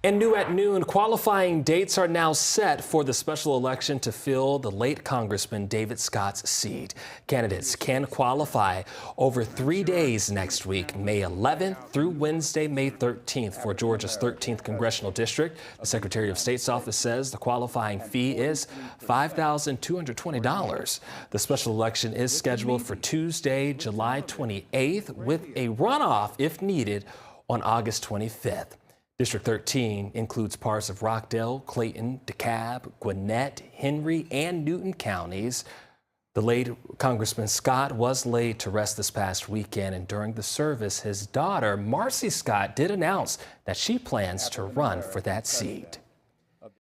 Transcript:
And new at noon, qualifying dates are now set for the special election to fill the late Congressman David Scott's seat. Candidates can qualify over 3 days next week, May 11th through Wednesday, May 13th for Georgia's 13th congressional district. The Secretary of State's office says the qualifying fee is $5,220. The special election is scheduled for Tuesday, July 28th, with a runoff, if needed, on August 25th. District 13 includes parts of Rockdale, Clayton, DeKalb, Gwinnett, Henry, and Newton counties. The late Congressman Scott was laid to rest this past weekend, and during the service, his daughter, Marcy Scott, did announce that she plans to run for that seat.